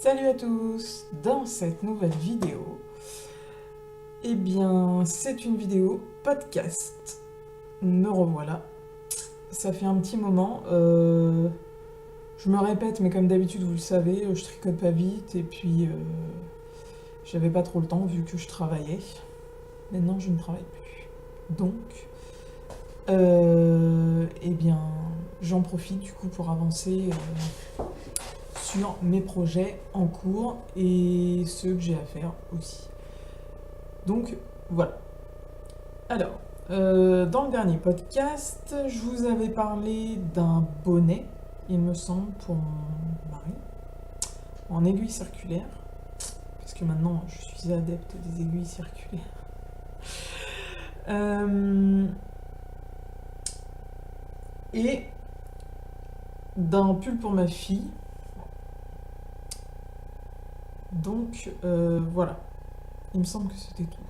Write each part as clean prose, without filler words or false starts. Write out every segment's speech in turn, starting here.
Salut à tous! Dans cette nouvelle vidéo, eh bien, c'est une vidéo podcast. Me revoilà. Ça fait un petit moment. Je me répète, mais comme d'habitude, vous le savez, je tricote pas vite et puis j'avais pas trop le temps vu que je travaillais. Maintenant, je ne travaille plus. Donc, eh bien, j'en profite du coup pour avancer sur mes projets en cours et ceux que j'ai à faire aussi. Donc voilà. Alors, dans le dernier podcast, je vous avais parlé d'un bonnet, il me semble, pour mon mari, en aiguille circulaire, parce que maintenant je suis adepte des aiguilles circulaires. Et d'un pull pour ma fille. Donc voilà, il me semble que c'était tout.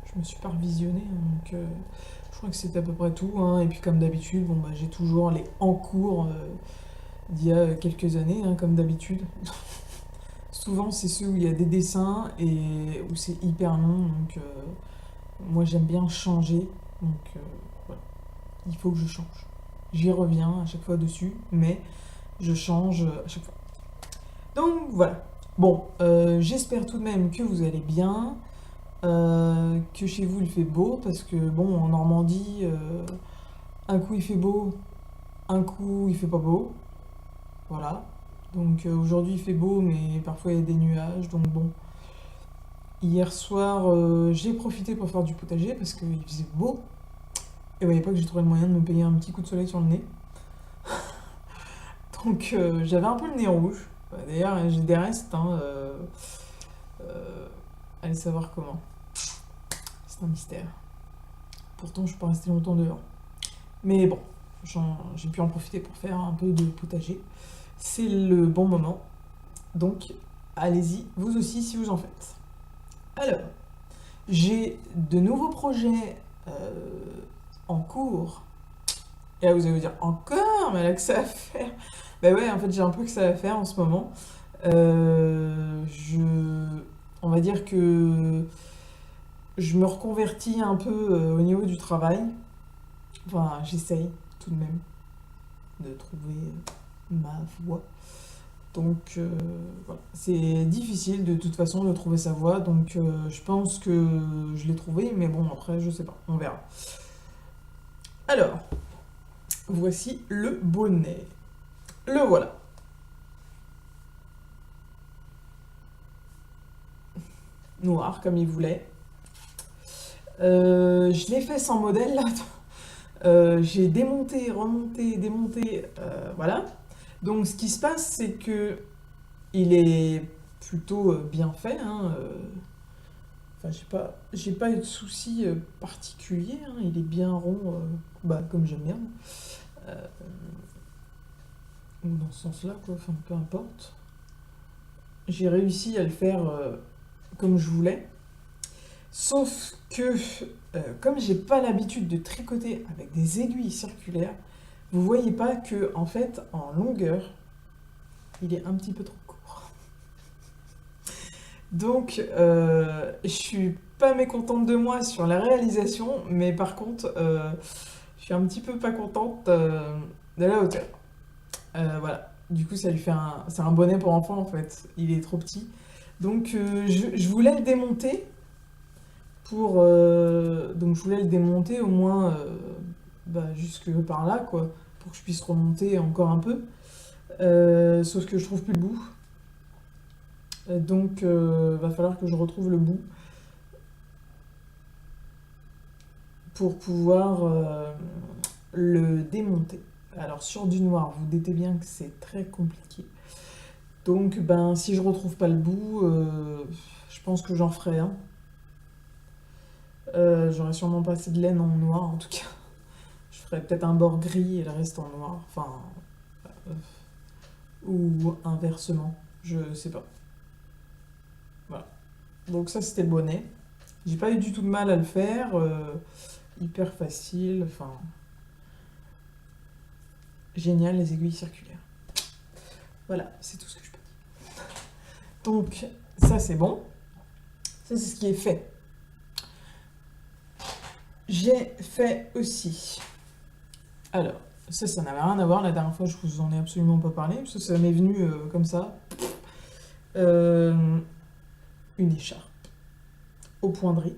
Je me suis pas revisionnée, donc je crois que c'était à peu près tout, hein. Et puis comme d'habitude, bon, bah, j'ai toujours les en cours d'il y a quelques années, hein, comme d'habitude. Souvent c'est ceux où il y a des dessins et où c'est hyper long, donc moi j'aime bien changer, donc voilà, il faut que je change. J'y reviens à chaque fois dessus, mais je change à chaque fois. Donc voilà. Bon, j'espère tout de même que vous allez bien. Que chez vous il fait beau, parce que bon, en Normandie, un coup il fait beau, un coup il fait pas beau, voilà. Donc aujourd'hui il fait beau, mais parfois il y a des nuages, donc bon. Hier soir, j'ai profité pour faire du potager parce qu'il faisait beau, et à l'époque j'ai trouvé le moyen de me payer un petit coup de soleil sur le nez. Donc j'avais un peu le nez rouge. D'ailleurs j'ai des restes, hein, allez savoir comment. C'est un mystère. Pourtant je suis pas restée longtemps dehors. Mais bon, j'ai pu en profiter pour faire un peu de potager. C'est le bon moment. Donc, allez-y, vous aussi, si vous en faites. Alors, j'ai de nouveaux projets en cours. Et là, vous allez vous dire, encore? Mais elle a que ça à faire. Ben ouais, en fait, j'ai un peu que ça à faire en ce moment. On va dire que je me reconvertis un peu au niveau du travail. Enfin, j'essaye tout de même de trouver ma voie. Donc voilà, c'est difficile de toute façon de trouver sa voie, donc je pense que je l'ai trouvé, mais bon après je sais pas, on verra. Alors, voici le bonnet. Le voilà. Noir comme il voulait. Je l'ai fait sans modèle là. J'ai démonté, remonté, démonté, voilà. Donc ce qui se passe c'est que il est plutôt bien fait, hein, enfin, j'ai pas eu de soucis particuliers, hein, il est bien rond, bah, comme j'aime bien. Euh, ou dans ce sens-là, quoi, enfin, peu importe. J'ai réussi à le faire comme je voulais. Sauf que, comme j'ai pas l'habitude de tricoter avec des aiguilles circulaires, vous voyez pas que, en fait, en longueur, il est un petit peu trop court. Donc, je suis pas mécontente de moi sur la réalisation, mais par contre, je suis un petit peu pas contente de la hauteur. Voilà. Du coup, ça lui fait c'est un bonnet pour enfant en fait. Il est trop petit. Donc, je voulais le démonter donc, je voulais le démonter au moins bah, jusque par là, quoi, pour que je puisse remonter encore un peu. Sauf que je trouve plus le bout. Donc, va falloir que je retrouve le bout pour pouvoir le démonter. Alors, sur du noir, vous doutez bien que c'est très compliqué. Donc, ben, si je retrouve pas le bout, je pense que j'en ferai un. J'aurai sûrement pas assez de laine en noir, en tout cas. Je ferai peut-être un bord gris et le reste en noir. Enfin, euh, ou inversement, je sais pas. Voilà. Donc ça, c'était le bonnet. J'ai pas eu du tout de mal à le faire. Hyper facile. Enfin, génial les aiguilles circulaires. Voilà, c'est tout ce que je peux dire. Donc, ça, c'est bon. Ça, c'est ce qui est fait. J'ai fait aussi. Alors, ça n'avait rien à voir. La dernière fois, je vous en ai absolument pas parlé, parce que ça m'est venu comme ça. Une écharpe au poindris.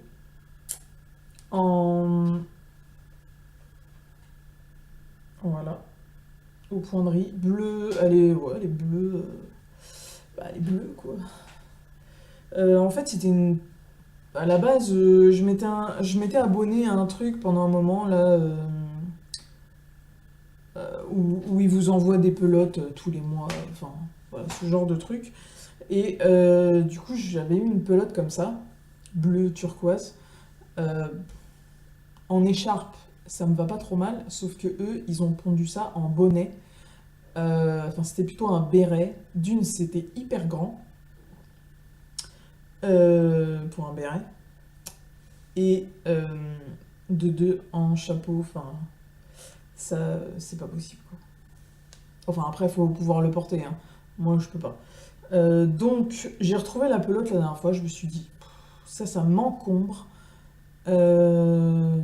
En... Voilà. Au poindris. Bleu. Elle est bleue. Elle est bleue, quoi. En fait, c'était une... À la base, je m'étais abonné à un truc pendant un moment, là, où ils vous envoient des pelotes tous les mois, enfin, voilà, ce genre de truc. Et du coup, j'avais eu une pelote comme ça, bleu turquoise. Euh, En écharpe, ça me va pas trop mal, sauf que eux, ils ont pondu ça en bonnet. Enfin, c'était plutôt un béret. D'une, c'était hyper grand pour un béret. Et de deux, en chapeau, enfin, ça, c'est pas possible, quoi. Enfin, après, il faut pouvoir le porter, hein. Moi, je peux pas. Donc, j'ai retrouvé la pelote la dernière fois, je me suis dit, ça m'encombre. Euh,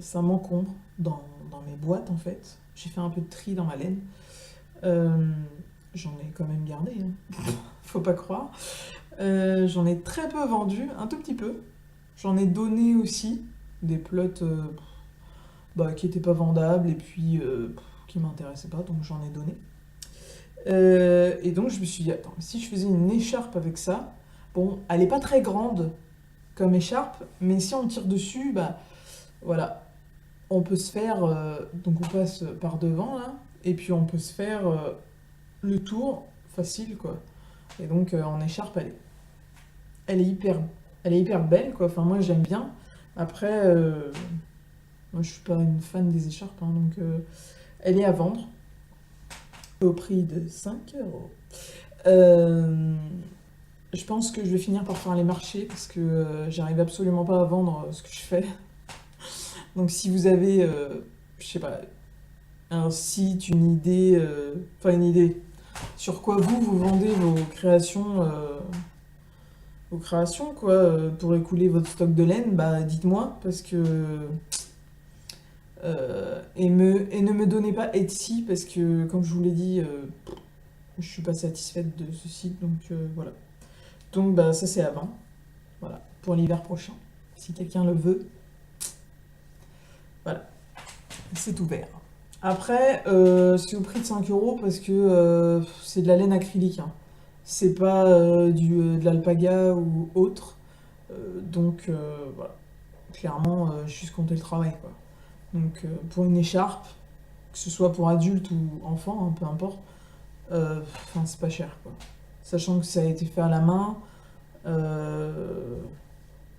Ça m'encombre dans mes boîtes, en fait. J'ai fait un peu de tri dans ma laine. Euh, J'en ai quand même gardé, hein. Faut pas croire. J'en ai très peu vendu, un tout petit peu. J'en ai donné aussi des pelotes qui n'étaient pas vendables et puis qui m'intéressaient pas, donc j'en ai donné. Et donc je me suis dit, attends, si je faisais une écharpe avec ça, bon, elle est pas très grande comme écharpe, mais si on tire dessus, bah voilà, on peut se faire, donc on passe par devant là, et puis on peut se faire le tour facile quoi. Et donc en écharpe, elle est hyper, elle est hyper belle quoi. Enfin moi j'aime bien. Après, moi je suis pas une fan des écharpes, hein, donc elle est à vendre au prix de 5 euros. Euh, je pense que je vais finir par faire les marchés parce que j'arrive absolument pas à vendre ce que je fais. Donc si vous avez, je sais pas, un site, une idée, enfin une idée, sur quoi vous vendez vos créations quoi, pour écouler votre stock de laine, bah dites-moi parce que et ne me donnez pas Etsy parce que comme je vous l'ai dit, je suis pas satisfaite de ce site donc voilà. Donc bah ça c'est à vendre, voilà, pour l'hiver prochain. Si quelqu'un le veut, voilà, c'est ouvert. Après, c'est au prix de 5 euros parce que c'est de la laine acrylique, hein. C'est pas de l'alpaga ou autre. Donc voilà, clairement, juste compter le travail, quoi. Donc pour une écharpe, que ce soit pour adulte ou enfant, hein, peu importe, enfin c'est pas cher, quoi. Sachant que ça a été fait à la main, euh,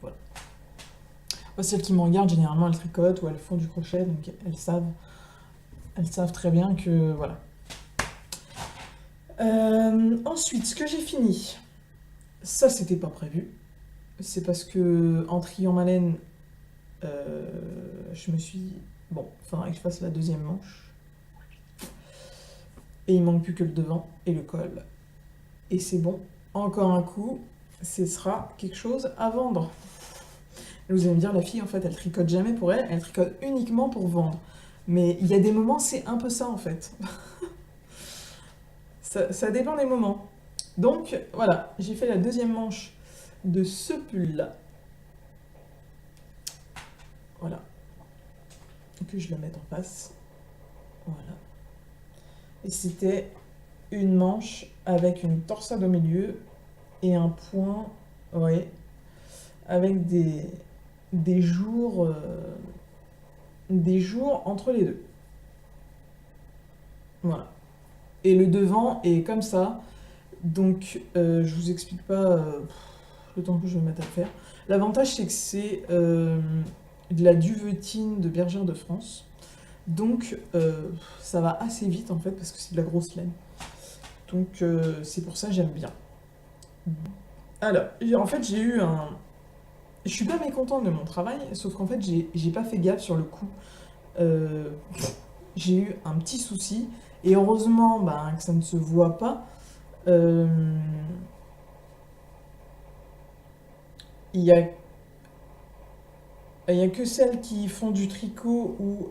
voilà. Moi, celles qui me regardent, généralement, elles tricotent ou elles font du crochet, donc elles savent très bien que voilà. Ensuite, ce que j'ai fini, ça c'était pas prévu. C'est parce que en triant ma laine, euh, je me suis dit, bon, il faudrait que je fasse la deuxième manche. Et il manque plus que le devant et le col. Et c'est bon, encore un coup, ce sera quelque chose à vendre. Et vous allez me dire, la fille, en fait, elle tricote jamais pour elle, elle tricote uniquement pour vendre. Mais il y a des moments, c'est un peu ça, en fait. Ça dépend des moments. Donc, voilà, j'ai fait la deuxième manche de ce pull-là. Voilà. Que je la mette en face. Voilà. Et c'était une manche avec une torsade au milieu et un point, ouais, avec des jours entre les deux. Voilà. Et le devant est comme ça. Donc, je vous explique pas le temps que je vais mettre à faire. L'avantage, c'est que c'est de la duvetine de Bergère de France. Donc, ça va assez vite en fait parce que c'est de la grosse laine. Donc, c'est pour ça que j'aime bien. Alors, en fait, j'ai eu un. Je suis pas mécontente de mon travail, sauf qu'en fait, j'ai pas fait gaffe sur le coup. Euh, j'ai eu un petit souci et heureusement ben, que ça ne se voit pas. Euh, il y a, il y a que celles qui font du tricot ou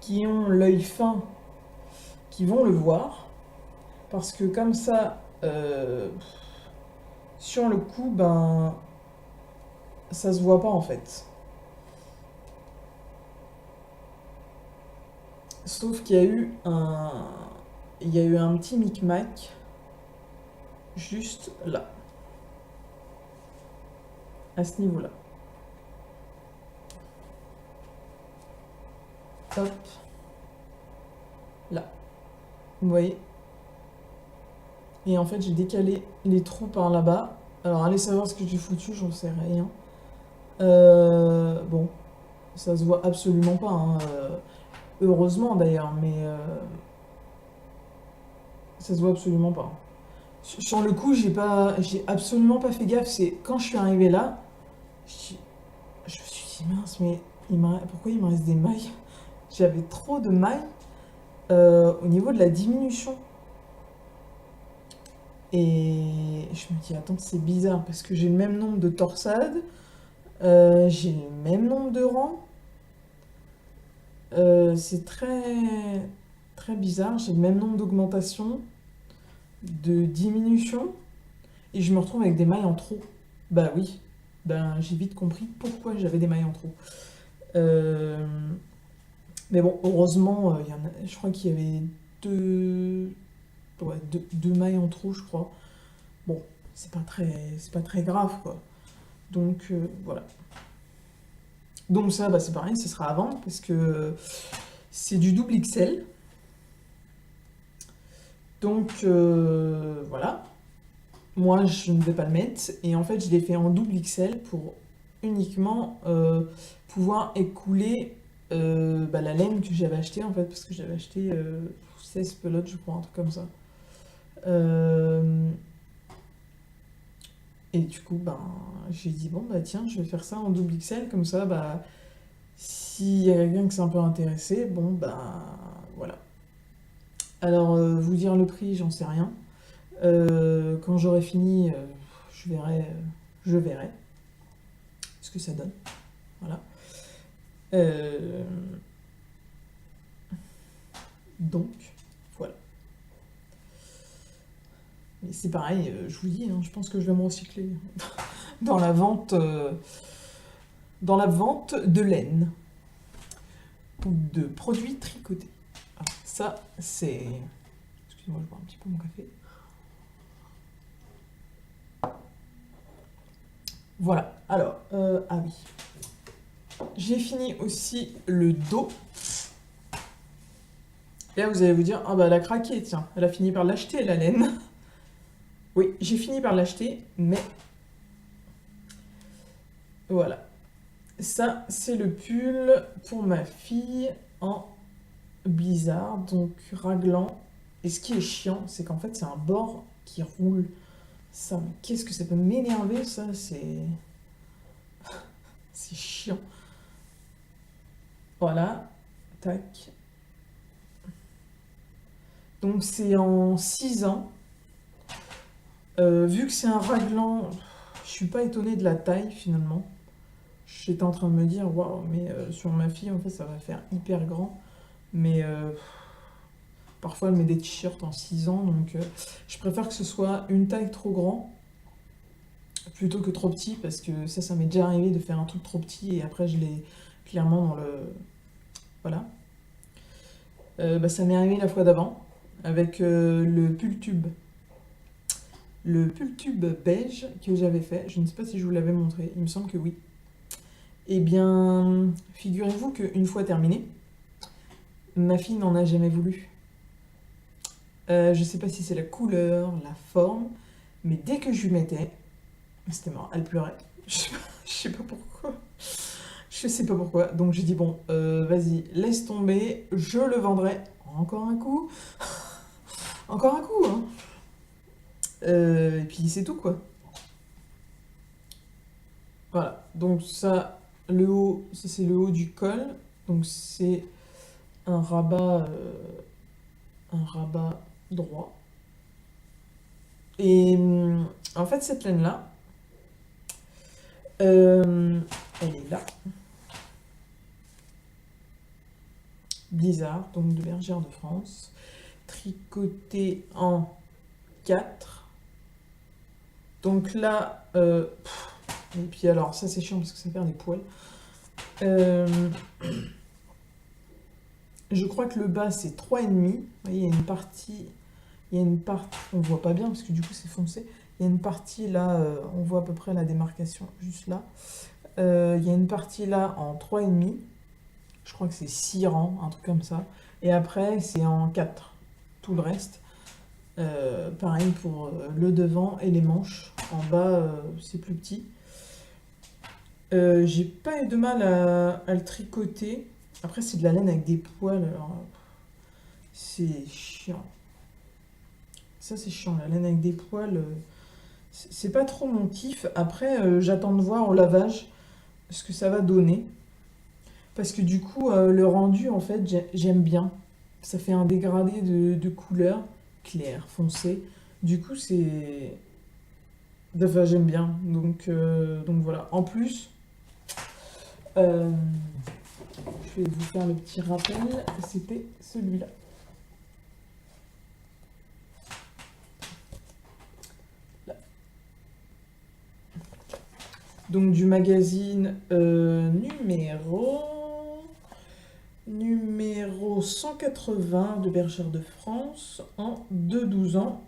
qui ont l'œil fin qui vont le voir. Parce que comme ça, sur le coup, ben, ça se voit pas en fait. Sauf qu'il y a eu il y a eu un petit micmac juste là, à ce niveau-là. Hop, là. Vous voyez? Et en fait, j'ai décalé les trous par là-bas. Alors, allez savoir ce que j'ai foutu, j'en sais rien. Bon, ça se voit absolument pas, hein, heureusement d'ailleurs, mais ça se voit absolument pas. Sur le coup, j'ai absolument pas fait gaffe. C'est quand je suis arrivée là, je, je me suis dit mince, mais pourquoi il me reste des mailles? J'avais trop de mailles au niveau de la diminution. Et je me dis attends, c'est bizarre parce que j'ai le même nombre de torsades, j'ai le même nombre de rangs. C'est très bizarre. J'ai le même nombre d'augmentation, de diminution, et je me retrouve avec des mailles en trop. Bah oui, ben j'ai vite compris pourquoi j'avais des mailles en trop. Euh, mais bon, heureusement, je crois qu'il y avait deux, ouais, deux mailles en trop, je crois. Bon, c'est pas très grave, quoi. Donc voilà. Donc ça, bah, c'est pareil, ce sera à vendre parce que c'est du double XL. Donc voilà. Moi, je ne vais pas le mettre. Et en fait, je l'ai fait en double XL pour uniquement pouvoir écouler bah, la laine que j'avais achetée, en fait, parce que j'avais acheté 16 pelotes, je crois, un truc comme ça. Euh, et du coup, ben, j'ai dit, bon, bah tiens, je vais faire ça en double XL, comme ça, bah, s'il y a quelqu'un qui s'est un peu intéressé, bon, ben, voilà. Alors, vous dire le prix, j'en sais rien. Quand j'aurai fini, je verrai ce que ça donne. Voilà. Euh, donc, voilà. Mais c'est pareil, je vous dis, hein, je pense que je vais me recycler dans dans la vente de laine ou de produits tricotés. Alors, ça, c'est... Excusez-moi, je bois un petit peu mon café. Voilà. Alors, ah oui. J'ai fini aussi le dos. Et là, vous allez vous dire, ah bah elle a craqué, tiens, elle a fini par l'acheter, la laine. Oui, j'ai fini par l'acheter, mais voilà. Ça, c'est le pull pour ma fille en blizzard, donc raglan. Et ce qui est chiant, c'est qu'en fait, c'est un bord qui roule. Ça, mais qu'est-ce que ça peut m'énerver, ça, c'est chiant. Voilà, tac. Donc c'est en 6 ans. Vu que c'est un raglan, je suis pas étonnée de la taille finalement. J'étais en train de me dire, waouh, mais sur ma fille, en fait, ça va faire hyper grand. Mais parfois, elle met des t-shirts en 6 ans, donc je préfère que ce soit une taille trop grand plutôt que trop petit, parce que ça m'est déjà arrivé de faire un truc trop petit et après, je l'ai clairement dans le. Voilà. Bah, ça m'est arrivé la fois d'avant avec le pull tube. Le pull tube beige que j'avais fait, je ne sais pas si je vous l'avais montré, il me semble que oui. Eh bien, figurez-vous qu'une fois terminé, ma fille n'en a jamais voulu. Je sais pas si c'est la couleur, la forme, mais dès que je lui mettais, c'était marrant, elle pleurait. Je sais pas pourquoi. Je sais pas pourquoi. Donc j'ai dit bon, vas-y, laisse tomber, je le vendrai encore un coup. Encore un coup, hein. Et puis c'est tout quoi. Voilà. Donc ça, le haut, ça c'est le haut du col. Donc c'est un rabat, un rabat, droit. Et en fait, cette laine-là, euh, elle est là. Blizzard, donc de Bergère de France. Tricotée en 4. Donc là, et puis alors, ça c'est chiant parce que ça perd des poils. Je crois que le bas c'est 3,5. Vous voyez, il y a une partie. On voit pas bien parce que du coup c'est foncé. Il y a une partie là, on voit à peu près la démarcation juste là. Il y a une partie là en 3,5. Je crois que c'est 6 rangs, un truc comme ça. Et après c'est en 4. Tout le reste. Pareil pour le devant et les manches. En bas c'est plus petit. J'ai pas eu de mal à le tricoter. Après c'est de la laine avec des poils. Alors, c'est chiant. Ça c'est chiant, la laine avec des poils. C'est pas trop mon kiff. Après, j'attends de voir au lavage ce que ça va donner. Parce que du coup, le rendu, en fait, j'aime bien. Ça fait un dégradé de couleur clair, foncé. Du coup, c'est... Enfin, j'aime bien. Donc voilà. En plus, euh, je vais vous faire le petit rappel. C'était celui-là. Là. Donc du magazine numéro 180 de Bergère de France en 2-12 ans.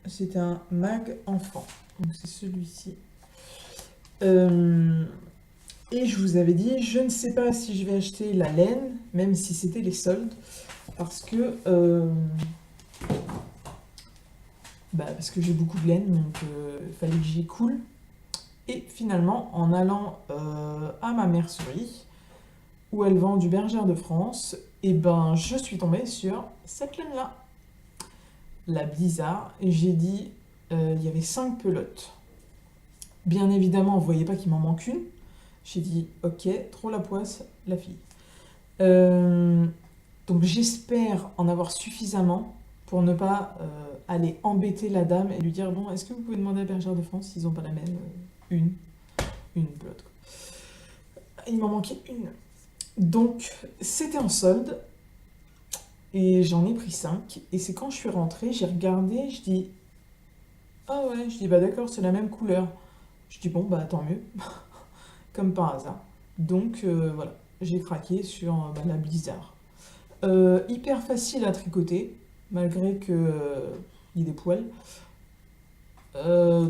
C'est un mag enfant. Donc c'est celui-ci. Et je vous avais dit, je ne sais pas si je vais acheter la laine, même si c'était les soldes, parce que parce que j'ai beaucoup de laine, donc il fallait que j'y coule. Et finalement, en allant à ma mercerie, où elle vend du Bergère de France, et ben je suis tombée sur cette laine-là, la Blizzard, et j'ai dit, il y avait 5 pelotes. Bien évidemment, vous voyez pas qu'il m'en manque une. J'ai dit, ok, trop la poisse, la fille. Euh, donc j'espère en avoir suffisamment pour ne pas aller embêter la dame et lui dire, bon, est-ce que vous pouvez demander à Bergère de France s'ils n'ont pas la même une pelote, quoi. Il m'en manquait une. Donc c'était en solde et j'en ai pris 5. Et c'est quand je suis rentrée, j'ai regardé, je dis, ah ouais, je dis, bah d'accord, c'est la même couleur. Je dis, bon, bah tant mieux. Comme par hasard. Donc voilà, j'ai craqué sur la Blizzard. Hyper facile à tricoter, malgré que il y ait des poils.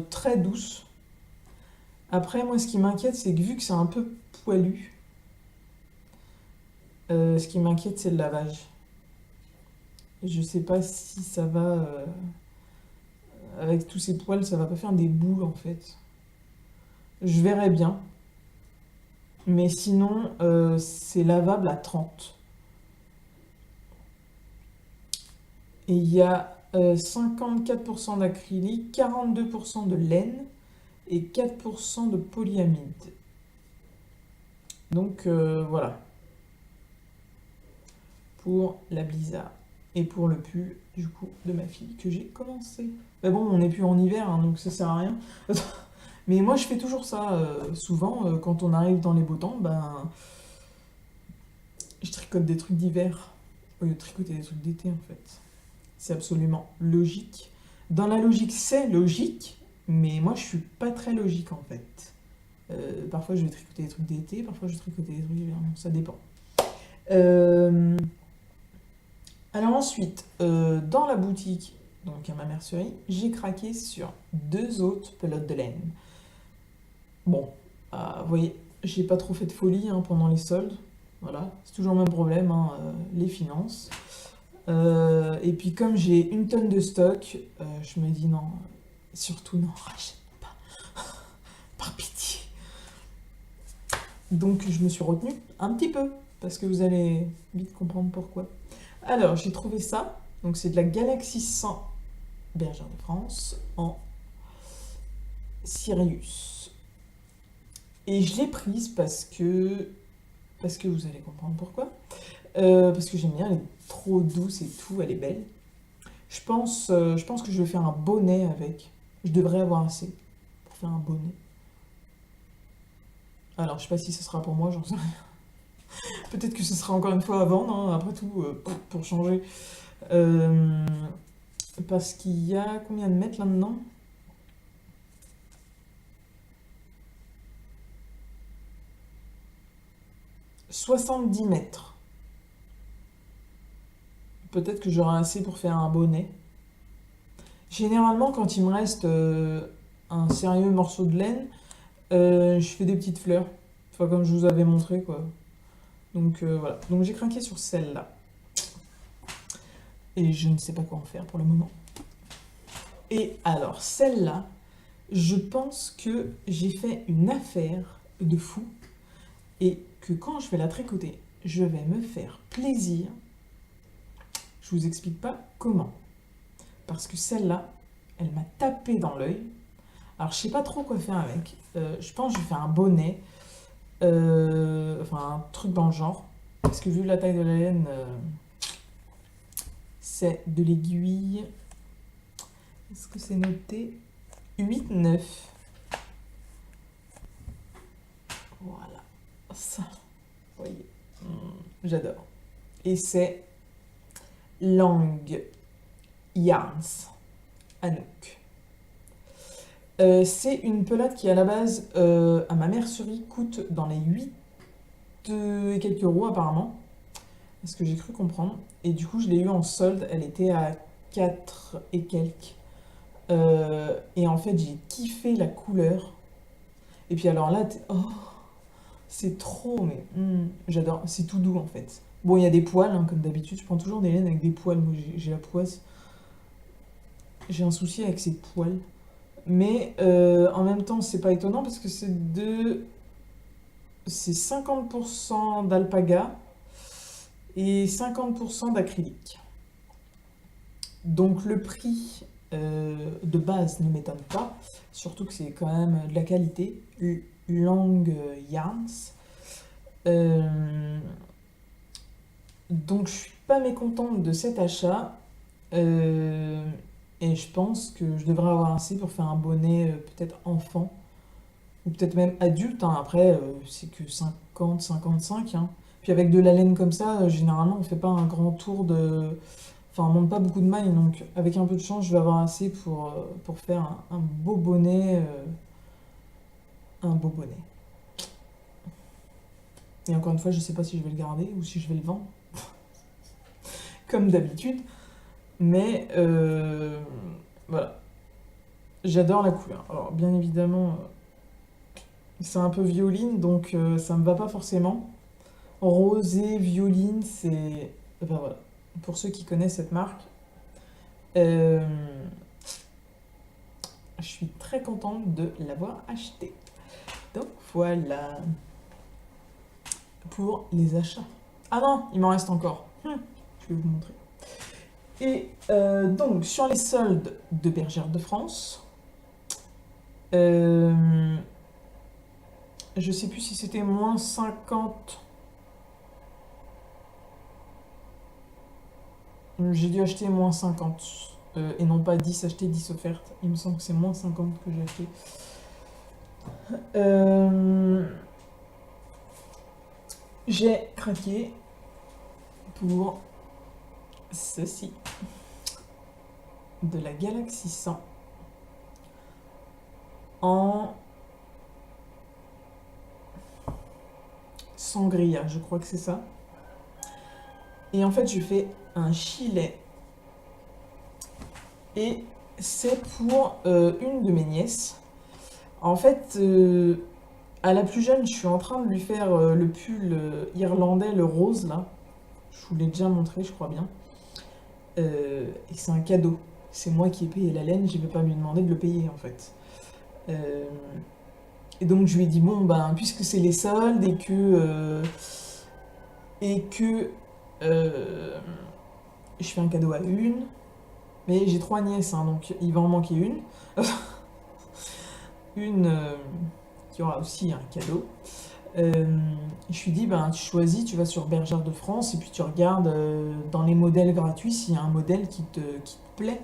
Très douce. Après, moi, ce qui m'inquiète, c'est que vu que c'est un peu poilu, ce qui m'inquiète, c'est le lavage. Je sais pas si ça va, avec tous ces poils, ça va pas faire des boules en fait. Je verrai bien. Mais sinon, c'est lavable à 30. Et il y a 54% d'acrylique, 42% de laine et 4% de polyamide. Donc voilà, pour la Blizzard. Et pour le pull, du coup, de ma fille que j'ai commencé. Mais bon, on n'est plus en hiver, hein, donc ça sert à rien. Mais moi, je fais toujours ça. Souvent, quand on arrive dans les beaux temps, ben, je tricote des trucs d'hiver au lieu de tricoter des trucs d'été, en fait. C'est absolument logique. Dans la logique, c'est logique, mais moi, je suis pas très logique, en fait. Parfois, je vais tricoter des trucs d'été, parfois, je vais tricoter des trucs d'hiver. Ça dépend. Euh, Alors ensuite, dans la boutique, donc à ma mercerie, j'ai craqué sur 2 autres pelotes de laine. Bon, vous voyez, j'ai pas trop fait de folie hein, pendant les soldes. Voilà, c'est toujours le même problème, hein, les finances. Et puis comme j'ai une tonne de stock, je me dis non, surtout non, rachète pas, par pitié. Donc je me suis retenue un petit peu, parce que vous allez vite comprendre pourquoi. Alors j'ai trouvé ça, donc c'est de la Galaxy 100 Bergère de France en Sirius. Et je l'ai prise parce que vous allez comprendre pourquoi. Parce que j'aime bien, elle est trop douce et tout, elle est belle. Je pense que je vais faire un bonnet avec. Je devrais avoir assez pour faire un bonnet. Alors, je sais pas si ce sera pour moi, j'en sais rien. Peut-être que ce sera encore une fois à vendre, hein, après tout, pour changer. Euh, Parce qu'il y a combien de mètres là-dedans? 70 mètres. Peut-être que j'aurai assez pour faire un bonnet. Généralement, quand il me reste un sérieux morceau de laine, je fais des petites fleurs. Enfin, comme je vous avais montré, quoi. Donc voilà. Donc j'ai craqué sur celle-là. Et je ne sais pas quoi en faire pour le moment. Et alors, celle-là, je pense que j'ai fait une affaire de fou. Et que quand je vais la tricoter, je vais me faire plaisir. Je vous explique pas comment. Parce que celle-là, elle m'a tapé dans l'œil. Alors, je sais pas trop quoi faire avec. Je pense que je vais faire un bonnet. Enfin, un truc dans le genre. Parce que vu la taille de la laine, c'est de l'aiguille. Est-ce que c'est noté? 8-9. Voilà. Ça, vous voyez. J'adore. Et c'est Long Yarns Anouk. C'est une pelade qui à la base à ma mercerie coûte dans les 8 et quelques euros apparemment. C'est ce que j'ai cru comprendre. Et du coup je l'ai eu en solde, elle était à 4 et quelques. Et en fait j'ai kiffé la couleur. Et puis alors là, oh, c'est trop, mais j'adore, c'est tout doux en fait. Bon, il y a des poils, hein, comme d'habitude, je prends toujours des laines avec des poils, moi j'ai la poisse. J'ai un souci avec ces poils. Mais en même temps, c'est pas étonnant parce que c'est 50% d'alpaga et 50% d'acrylique. Donc le prix de base ne m'étonne pas, surtout que c'est quand même de la qualité. Long Yarns. Donc je suis pas mécontente de cet achat. Et je pense que je devrais avoir assez pour faire un bonnet peut-être enfant ou peut-être même adulte, hein. Après, c'est que 50-55, hein. Puis avec de la laine comme ça, généralement, on fait pas un grand tour de... Enfin, on monte pas beaucoup de mailles, donc avec un peu de chance, je vais avoir assez pour faire un beau bonnet. Un beau bonnet. Et encore une fois, je sais pas si je vais le garder ou si je vais le vendre, comme d'habitude. Mais voilà. J'adore la couleur. Alors, bien évidemment, c'est un peu violine, donc ça me va pas forcément. Rosé, violine, c'est... Enfin voilà. Pour ceux qui connaissent cette marque, euh, je suis très contente de l'avoir acheté. Donc voilà. Pour les achats. Ah non, il m'en reste encore. Je vais vous montrer. Et donc, sur les soldes de Bergère de France, je sais plus si c'était moins 50. J'ai dû acheter moins 50. Et non pas 10 achetés, 10 offertes. Il me semble que c'est moins 50 que j'ai acheté. J'ai craqué pour ceci. De la Galaxy 100. En sangria, je crois que c'est ça. Et en fait, je fais un gilet. Et c'est pour une de mes nièces. En fait, à la plus jeune, je suis en train de lui faire le pull irlandais, le rose, là. Je vous l'ai déjà montré, je crois bien. Et c'est un cadeau. C'est moi qui ai payé la laine, je ne vais pas lui demander de le payer, en fait. Et donc, je lui ai dit, bon, ben, puisque c'est les soldes et que je fais un cadeau à une, mais j'ai 3 nièces, hein, donc il va en manquer une. Une qui aura aussi un cadeau. Je lui dis, ben, tu choisis, tu vas sur Bergère de France et puis tu regardes dans les modèles gratuits s'il y a un modèle qui te plaît.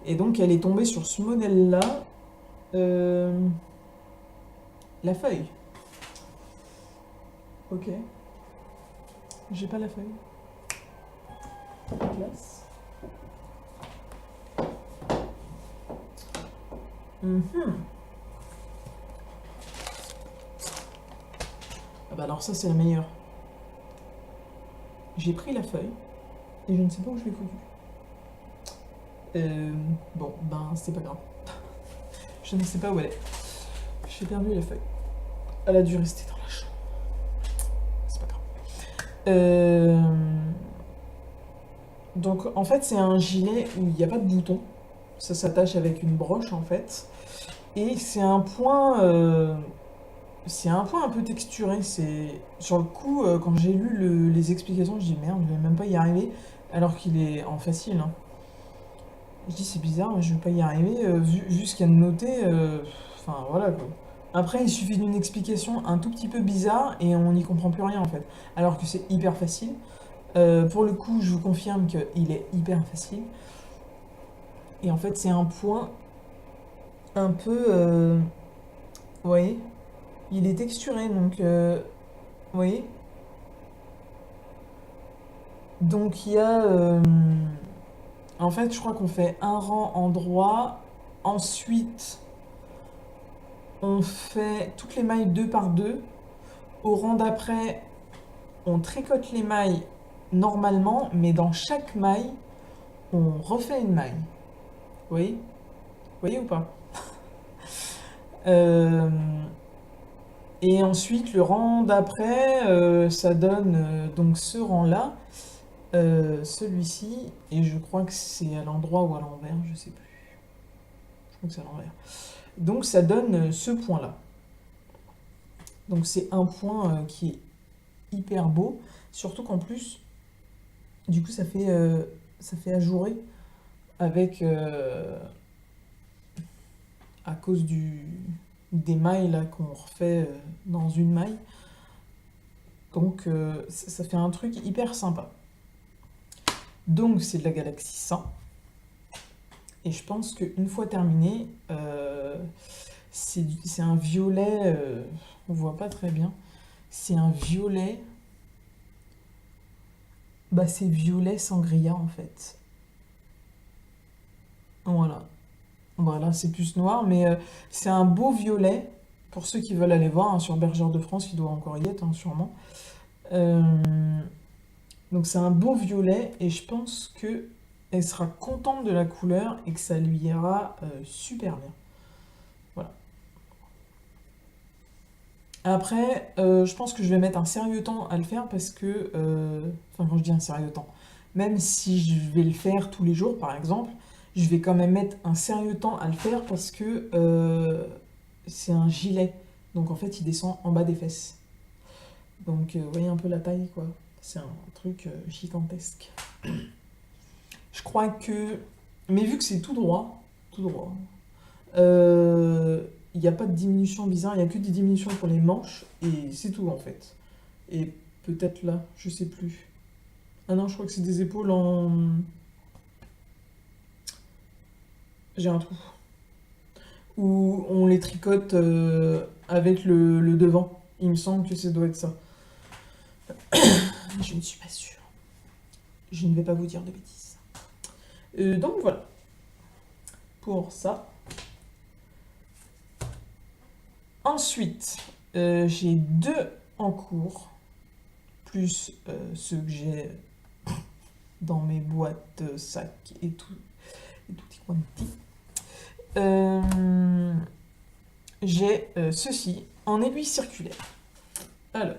Et donc elle est tombée sur ce modèle-là Euh, la feuille. Ok. J'ai pas la feuille. Classe. Mhm. Ah bah alors ça c'est la meilleure. J'ai pris la feuille et je ne sais pas où je l'ai foutue. Bon, ben c'est pas grave. Je ne sais pas où elle est. J'ai perdu la feuille. Elle a dû rester dans la chambre. C'est pas grave. Donc en fait c'est un gilet où il n'y a pas de bouton. Ça s'attache avec une broche en fait. Et c'est un point un peu texturé. C'est sur le coup quand j'ai lu les explications, je dis merde, je vais même pas y arriver, alors qu'il est en facile, hein. Je dis c'est bizarre, je vais pas y arriver vu ce qu'il y a de noté. Enfin voilà quoi. Après il suffit d'une explication un tout petit peu bizarre et on n'y comprend plus rien en fait. Alors que c'est hyper facile. Pour le coup, je vous confirme qu'il est hyper facile. Et en fait, c'est un point un peu. Vous voyez, il est texturé, donc. Vous voyez. Donc il y a. En fait, je crois qu'on fait un rang en droit. Ensuite, on fait toutes les mailles deux par deux. Au rang d'après, on tricote les mailles normalement, mais dans chaque maille, on refait une maille. Vous voyez? Vous voyez ou pas? Euh, Et ensuite, le rang d'après, ça donne donc ce rang-là, celui-ci, et je crois que c'est à l'endroit ou à l'envers, je sais plus. Je crois que c'est à l'envers. Donc ça donne ce point-là. Donc c'est un point qui est hyper beau, surtout qu'en plus, du coup, ça fait ajourer avec, à cause des mailles là qu'on refait dans une maille. Donc ça fait un truc hyper sympa. Donc c'est de la galaxie 100. Et je pense qu'une fois terminé, c'est un violet, on voit pas très bien. C'est un violet, bah c'est violet sangria en fait. Voilà, voilà, c'est plus noir, mais c'est un beau violet. Pour ceux qui veulent aller voir hein, sur Bergère de France, il doit encore y être hein, sûrement. Euh, donc c'est un beau violet et je pense que elle sera contente de la couleur et que ça lui ira super bien. Voilà. Après, je pense que je vais mettre un sérieux temps à le faire parce que, enfin quand je dis un sérieux temps, même si je vais le faire tous les jours par exemple, je vais quand même mettre un sérieux temps à le faire parce que c'est un gilet. Donc en fait il descend en bas des fesses. Donc vous voyez un peu la taille quoi. C'est un truc gigantesque. Je crois que... Mais vu que c'est tout droit, il n'y a pas de diminution bizarre, il n'y a que des diminutions pour les manches, et c'est tout en fait. Et peut-être là, je sais plus. Ah non, je crois que c'est des épaules en... J'ai un trou. Où on les tricote avec le devant. Il me semble que ça doit être ça. Je ne suis pas sûre. Je ne vais pas vous dire de bêtises. Donc voilà, pour ça. Ensuite, j'ai deux en cours, plus ceux que j'ai dans mes boîtes, sacs et tutti quanti. J'ai ceci en aiguille circulaire. Alors,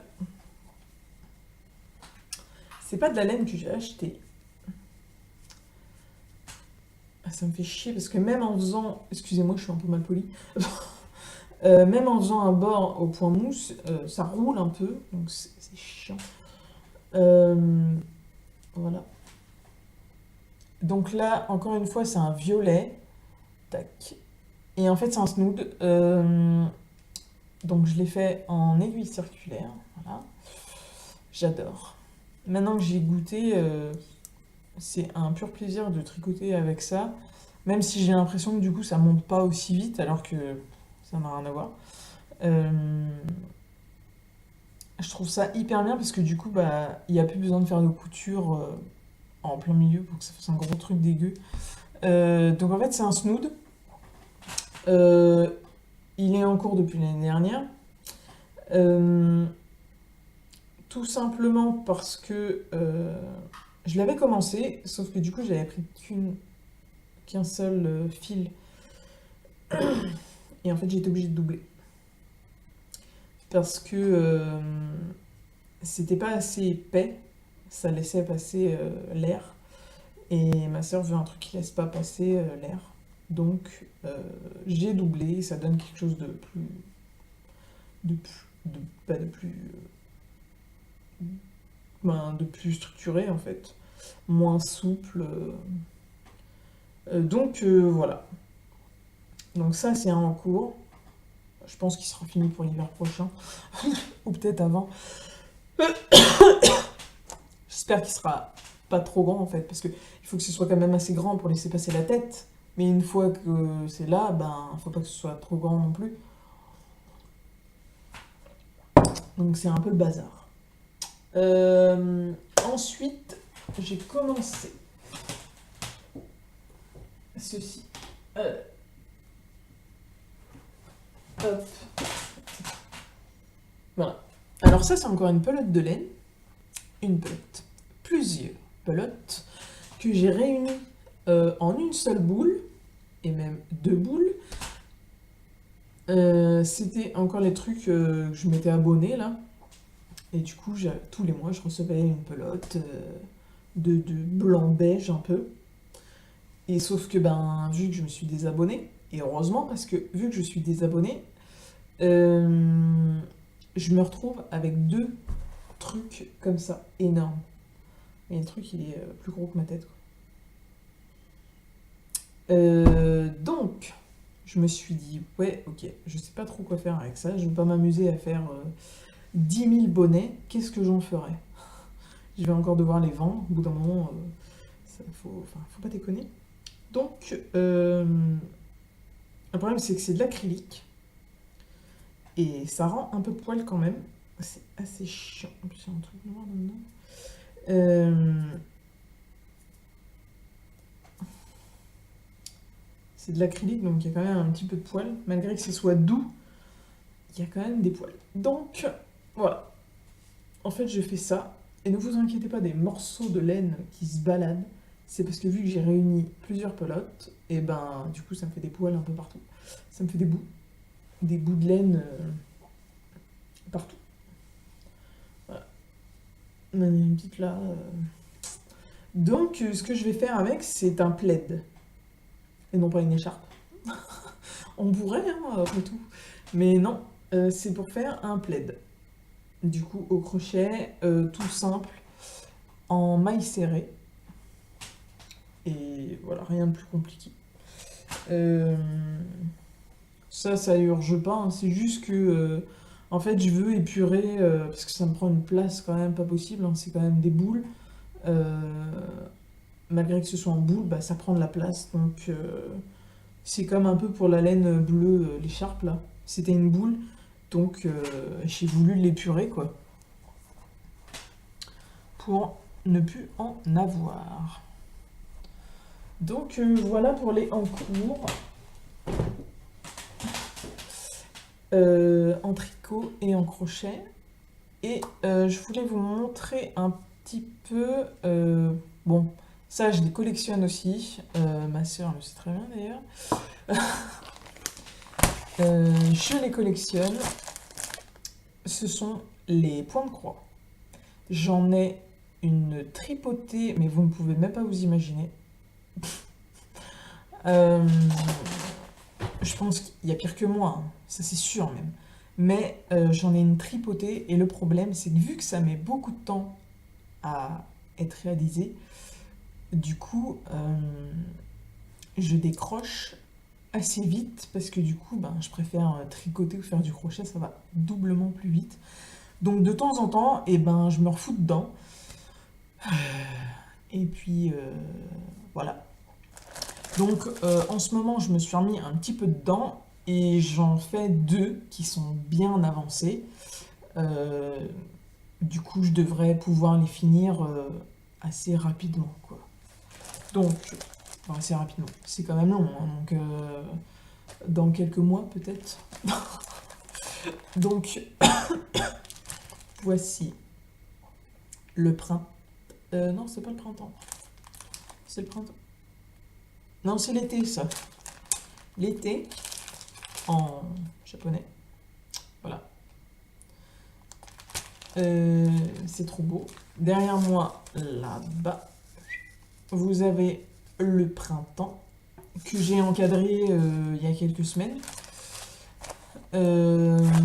c'est pas de la laine que j'ai acheté. Ah, ça me fait chier parce que même en faisant, excusez-moi, je suis un peu mal poli. Même en faisant un bord au point mousse, ça roule un peu, donc c'est chiant. Voilà. Donc là, encore une fois, c'est un violet. Tac. Et en fait, c'est un snood. Donc je l'ai fait en aiguille circulaire. Voilà. J'adore. Maintenant que j'ai goûté, c'est un pur plaisir de tricoter avec ça. Même si j'ai l'impression que du coup ça monte pas aussi vite alors que ça n'a rien à voir. Euh, je trouve ça hyper bien parce que du coup bah il n'y a plus besoin de faire de couture en plein milieu pour que ça fasse un gros truc dégueu. Donc en fait c'est un snood. Euh, il est en cours depuis l'année dernière. Euh, Tout simplement parce que je l'avais commencé, sauf que du coup j'avais pris qu'un seul fil et en fait j'ai été obligée de doubler parce que c'était pas assez épais, ça laissait passer l'air et ma soeur veut un truc qui laisse pas passer l'air. Donc j'ai doublé, ça donne quelque chose de plus pas de plus de plus structuré en fait, moins souple. Donc voilà. Donc ça c'est en cours. Je pense qu'il sera fini pour l'hiver prochain ou peut-être avant. J'espère qu'il sera pas trop grand en fait parce que il faut que ce soit quand même assez grand pour laisser passer la tête. Mais une fois que c'est là, ben faut pas que ce soit trop grand non plus. Donc c'est un peu le bazar. Ensuite, j'ai commencé ceci. Hop. Voilà. Alors ça, c'est encore une pelote de laine. Une pelote. Plusieurs pelotes que j'ai réunies en une seule boule, et même deux boules. C'était encore les trucs que je m'étais abonné là. Et du coup, tous les mois, je recevais une pelote de blanc beige un peu. Et sauf que, ben, vu que je me suis désabonnée, et heureusement, parce que vu que je suis désabonnée, euh, je me retrouve avec deux trucs comme ça, énormes. Et le truc, il est plus gros que ma tête, quoi. Donc, je me suis dit, ouais, ok, je sais pas trop quoi faire avec ça, je vais pas m'amuser à faire 10 000 bonnets, qu'est-ce que j'en ferai? Je vais encore devoir les vendre, au bout d'un moment, faut pas déconner. Donc, le problème, c'est que c'est de l'acrylique, et ça rend un peu poil quand même, c'est assez chiant, en plus il y a un truc noir là-dedans. C'est de l'acrylique, donc il y a quand même un petit peu de poil. Malgré que ce soit doux, il y a quand même des poils. Donc, voilà. En fait, je fais ça. Et ne vous inquiétez pas des morceaux de laine qui se baladent. C'est parce que vu que j'ai réuni plusieurs pelotes, et ben, du coup, ça me fait des poils un peu partout. Ça me fait des bouts. Des bouts de laine partout. Voilà. Il y en a une petite là. Donc, ce que je vais faire avec, c'est un plaid. Et non pas une écharpe. On pourrait, hein, après tout. Mais non, c'est pour faire un plaid. Du coup, au crochet, tout simple, en maille serrée. Et voilà, rien de plus compliqué. Euh, ça urge pas, hein, c'est juste que, en fait, je veux épurer, parce que ça me prend une place quand même pas possible, hein, c'est quand même des boules. Euh, Malgré que ce soit en boule, bah, ça prend de la place, donc c'est comme un peu pour la laine bleue, l'écharpe là. C'était une boule, donc j'ai voulu l'épurer quoi, pour ne plus en avoir. Donc voilà pour les en cours, en tricot et en crochet. Et je voulais vous montrer un petit peu, bon, ça je les collectionne aussi, ma soeur le sait très bien d'ailleurs. Je les collectionne, ce sont les points de croix. J'en ai une tripotée, mais vous ne pouvez même pas vous imaginer. Euh, je pense qu'il y a pire que moi, hein, ça c'est sûr même. Mais j'en ai une tripotée et le problème c'est que vu que ça met beaucoup de temps à être réalisé, du coup je décroche assez vite parce que du coup ben, je préfère tricoter ou faire du crochet, ça va doublement plus vite. Donc de temps en temps, eh ben, je me refous dedans. Et puis voilà. Donc en ce moment, je me suis remis un petit peu dedans et j'en fais deux qui sont bien avancés. Euh, du coup, je devrais pouvoir les finir assez rapidement, quoi. Donc, enfin, assez rapidement. C'est quand même long, hein, donc dans quelques mois peut-être. Donc, voici le printemps. Non, c'est pas le printemps. C'est le printemps. Non, c'est l'été, ça. L'été en japonais. Voilà. C'est trop beau. Derrière moi, là-bas, vous avez le printemps que j'ai encadré il y a quelques semaines.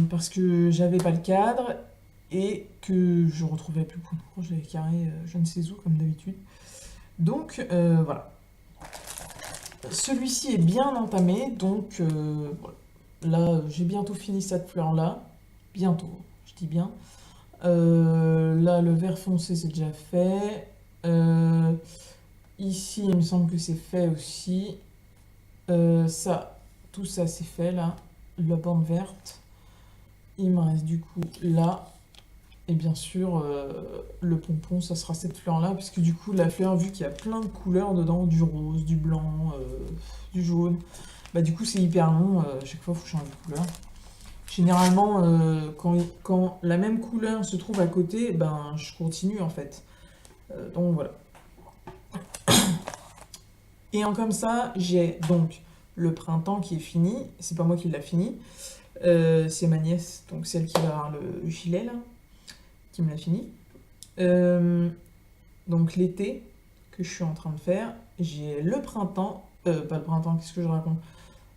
Parce que j'avais pas le cadre et que je retrouvais plus le concours, j'avais carré je ne sais où comme d'habitude. Donc voilà. Celui-ci est bien entamé, donc voilà. Là j'ai bientôt fini cette fleur là. Bientôt, je dis bien. Là le vert foncé c'est déjà fait. Ici il me semble que c'est fait aussi. Ça, tout ça c'est fait là. La bande verte. Il me reste du coup là. Et bien sûr, le pompon, ça sera cette fleur-là, puisque du coup, la fleur, vu qu'il y a plein de couleurs dedans, du rose, du blanc, du jaune, bah du coup, c'est hyper long, à chaque fois, il faut changer de couleur. Généralement, quand la même couleur se trouve à côté, ben, je continue, en fait. Donc, voilà. Et en comme ça, j'ai donc le printemps qui est fini, c'est pas moi qui l'a fini, c'est ma nièce, donc celle qui va avoir le gilet, là, qui me l'a fini. Euh, donc l'été que je suis en train de faire, j'ai le printemps, pas le printemps, qu'est-ce que je raconte?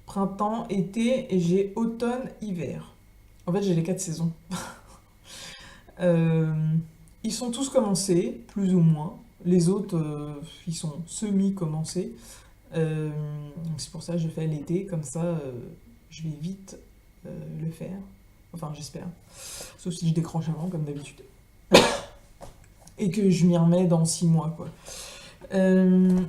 Printemps, été, et j'ai automne, hiver. En fait, j'ai les 4 saisons. Euh, Ils sont tous commencés, plus ou moins. Les autres, ils sont semi-commencés. Donc c'est pour ça que je fais l'été, comme ça, je vais vite le faire. Enfin, j'espère. Sauf si je décroche avant, comme d'habitude. Et que je m'y remets dans 6 mois, quoi. Euh,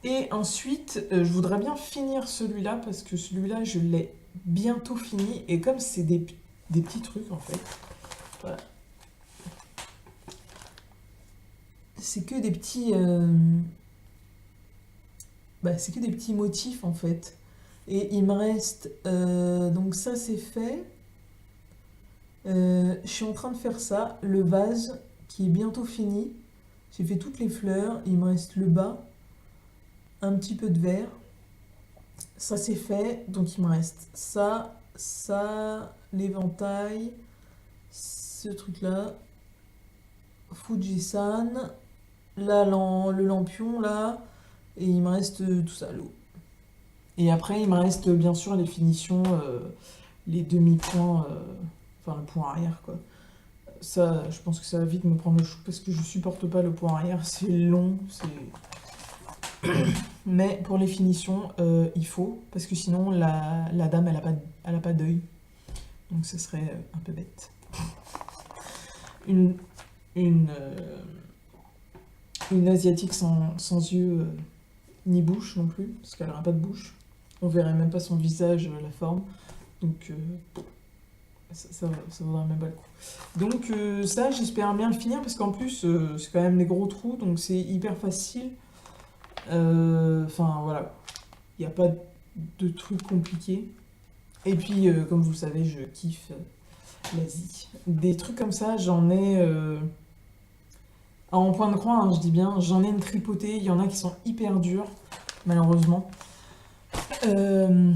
Et ensuite, je voudrais bien finir celui-là parce que celui-là, je l'ai bientôt fini. Et comme c'est des petits trucs en fait, voilà. C'est que des petits, bah, c'est que des petits motifs en fait. Et il me reste, donc ça c'est fait. Je suis en train de faire ça, le vase qui est bientôt fini. J'ai fait toutes les fleurs, il me reste le bas, un petit peu de vert. Ça c'est fait, donc il me reste ça, ça, l'éventail, ce truc-là, Fujisan, là le lampion là, et il me reste tout ça, l'eau. Et après il me reste bien sûr les finitions, les demi-points, enfin le point arrière quoi. Ça, je pense que ça va vite me prendre le chou parce que je supporte pas le point arrière, c'est long, c'est. Mais pour les finitions, il faut, parce que sinon la dame elle a pas d'œil. Donc ce serait un peu bête. Une, une, une asiatique sans yeux ni bouche non plus, parce qu'elle n'aura pas de bouche. On verrait même pas son visage, la forme. Donc ça vaudrait même pas le coup. Donc ça, j'espère bien le finir, parce qu'en plus, c'est quand même des gros trous, donc c'est hyper facile. Enfin voilà, il n'y a pas de trucs compliqués. Et puis, comme vous le savez, je kiffe l'Asie. Des trucs comme ça, j'en ai en point de croix, hein, je dis bien, j'en ai une tripotée. Il y en a qui sont hyper durs, malheureusement. Euh,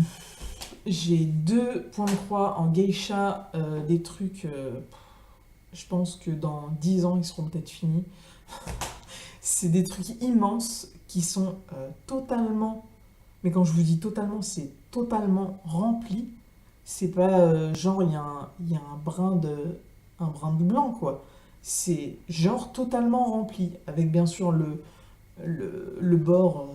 j'ai 2 points de croix en geisha, des trucs, je pense que dans 10 ans, ils seront peut-être finis. C'est des trucs immenses qui sont totalement, mais quand je vous dis totalement, c'est totalement rempli. C'est pas genre il y a un brin de blanc quoi. C'est genre totalement rempli avec bien sûr le bord,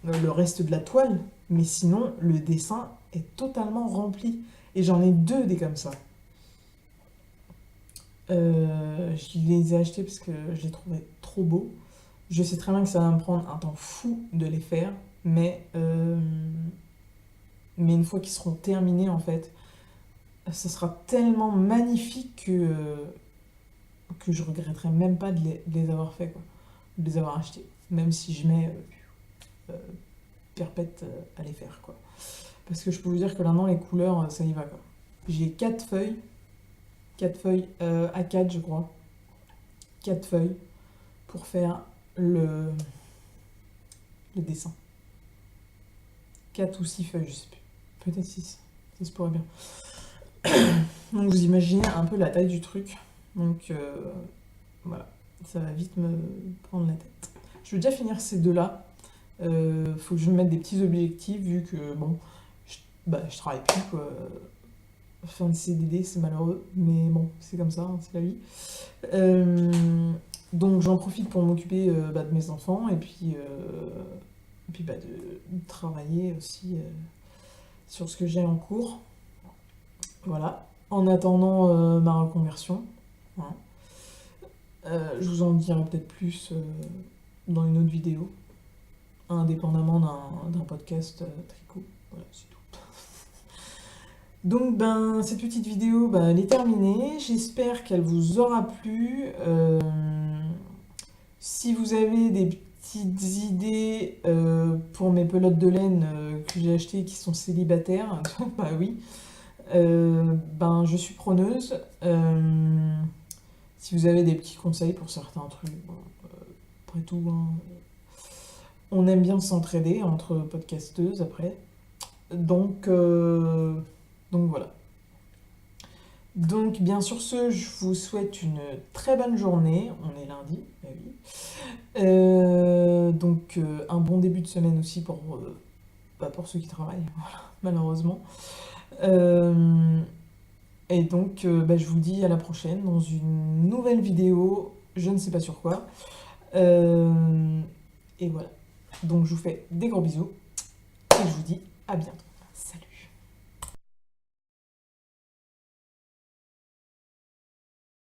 le reste de la toile, mais sinon le dessin est totalement rempli. Et j'en ai deux des comme ça. Je les ai achetés parce que je les trouvais trop beaux. Je sais très bien que ça va me prendre un temps fou de les faire. mais une fois qu'ils seront terminés, en fait, ça sera tellement magnifique que je regretterai même pas de les avoir fait, quoi, de les avoir achetés. Même si je mets euh, perpète à les faire, quoi. Parce que je peux vous dire que là, non, les couleurs, ça y va, quoi. J'ai 4 feuilles A4, je crois. 4 feuilles pour faire le dessin. 4 ou 6 feuilles, je sais plus. Peut-être 6. Ça se pourrait bien. Donc vous imaginez un peu la taille du truc. Donc voilà, ça va vite me prendre la tête. Je veux déjà finir ces deux-là. Faut que je me mette des petits objectifs vu que bon, je travaille plus quoi. Fin de CDD, c'est malheureux, mais bon, c'est comme ça, hein, c'est la vie. Donc j'en profite pour m'occuper de mes enfants et puis de travailler aussi sur ce que j'ai en cours. Voilà. En attendant ma reconversion. Voilà. Je vous en dirai peut-être plus dans une autre vidéo, indépendamment d'un podcast tricot. Voilà, c'est tout. Donc cette petite vidéo elle est terminée, j'espère qu'elle vous aura plu. Si vous avez des petites idées pour mes pelotes de laine que j'ai achetées qui sont célibataires, bah oui, je suis preneuse. Si vous avez des petits conseils pour certains trucs, bon, après tout, hein, on aime bien s'entraider entre podcasteuses après. Donc voilà. Donc bien sur ce, je vous souhaite une très bonne journée. On est lundi, bah oui. Un bon début de semaine aussi pour ceux qui travaillent, voilà, malheureusement. Je vous dis à la prochaine dans une nouvelle vidéo, je ne sais pas sur quoi. Et voilà. Donc je vous fais des gros bisous et je vous dis à bientôt. Salut!